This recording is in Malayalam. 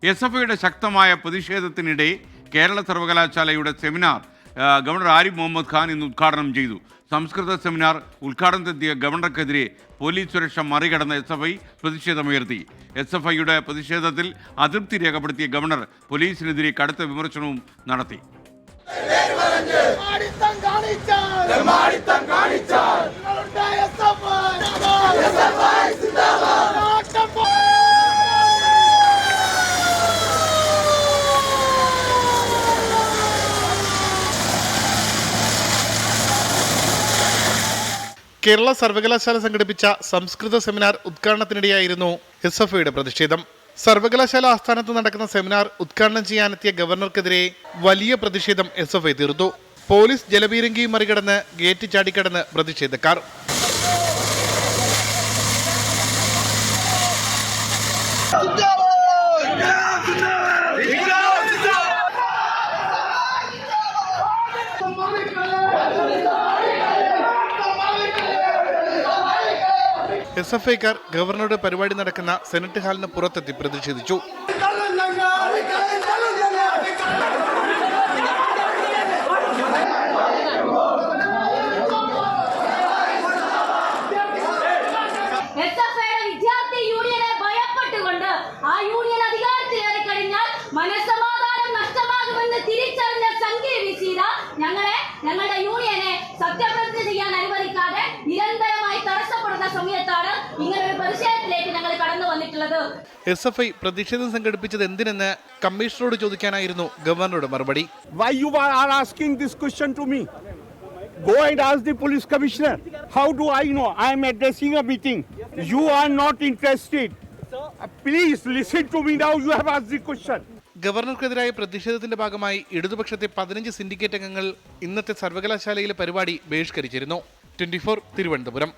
എസ്.എഫ്.ഐയുടെ ശക്തമായ പ്രതിഷേധത്തിനിടെ കേരള സർവകലാശാലയുടെ സെമിനാർ ഗവർണർ ആരിഫ് മുഹമ്മദ് ഖാൻ ഇന്ന് ഉദ്ഘാടനം ചെയ്തു. സംസ്കൃത സെമിനാർ ഉദ്ഘാടനത്തെത്തിയ ഗവർണർക്കെതിരെ പോലീസ് സുരക്ഷ മറികടന്ന് എസ്.എഫ്.ഐ പ്രതിഷേധമുയർത്തി. എസ്.എഫ്.ഐയുടെ പ്രതിഷേധത്തിൽ അതൃപ്തി രേഖപ്പെടുത്തിയ ഗവർണർ പോലീസിനെതിരെ കടുത്ത വിമർശനവും നടത്തി. കേരള സർവകലാശാല സംഘടിപ്പിച്ച സംസ്കൃത സെമിനാർ ഉദ്ഘാടനത്തിനിടെയായിരുന്നു എസ്.എഫ്.ഐയുടെ പ്രതിഷേധം. സർവകലാശാല ആസ്ഥാനത്ത് നടക്കുന്ന സെമിനാർ ഉദ്ഘാടനം ചെയ്യാനെത്തിയ ഗവർണർക്കെതിരെ വലിയ പ്രതിഷേധം എസ്.എഫ്.ഐ തീർത്തു. പോലീസ് ജലപീരങ്കിയും മറികടന്ന് ഗേറ്റ് ചാടിക്കടന്ന് പ്രതിഷേധക്കാർ. എസ്.എഫ്.ഐക്കാർ ഗവർണറുടെ പരിപാടി നടക്കുന്ന സെനറ്റ് ഹാളിന് പുറത്തെത്തി പ്രതിഷേധിച്ചു. വിദ്യാർത്ഥി യൂണിയനെ ഭയപ്പെട്ടുകൊണ്ട് ആ യൂണിയൻ അധികാരത്തിലേറി കഴിഞ്ഞാൽ മനസ്സമാധാനം നഷ്ടമാകുമെന്ന് തിരിച്ചറിഞ്ഞ സംഘീയ വിസീത ഞങ്ങളുടെ യൂണിയനെ സത്യപ്രതിജ്ഞ ചെയ്യാൻ അനുവദിക്കാതെ നിരന്തരമായി തടസ്സപ്പെടുന്ന സമയത്താണ് ഇങ്ങനൊരു പ്രതിഷേധത്തിലേക്ക് ഞങ്ങൾ കടന്നു വന്നിട്ടുള്ളത്. എസ്.എഫ്.ഐ പ്രതിഷേധം സംഘടിപ്പിച്ചത് എന്തിനെന്ന് കമ്മീഷണറോട് ചോദിക്കാനായിരുന്നു ഗവർണറുടെ മറുപടി. Why you are asking this question to me? Go and ask the police commissioner. How do I know? I am addressing a meeting. You are not interested. Please listen to me now. You have asked the question. ഗവർണർക്കെതിരായ പ്രതിഷേധത്തിന്റെ ഭാഗമായി ഇടതുപക്ഷത്തെ 15 സിൻഡിക്കേറ്റ് അംഗങ്ങൾ ഇന്നത്തെ സർവകലാശാലയിലെ പരിപാടി ബഹിഷ്കരിച്ചിരുന്നു. 24 തിരുവനന്തപുരം.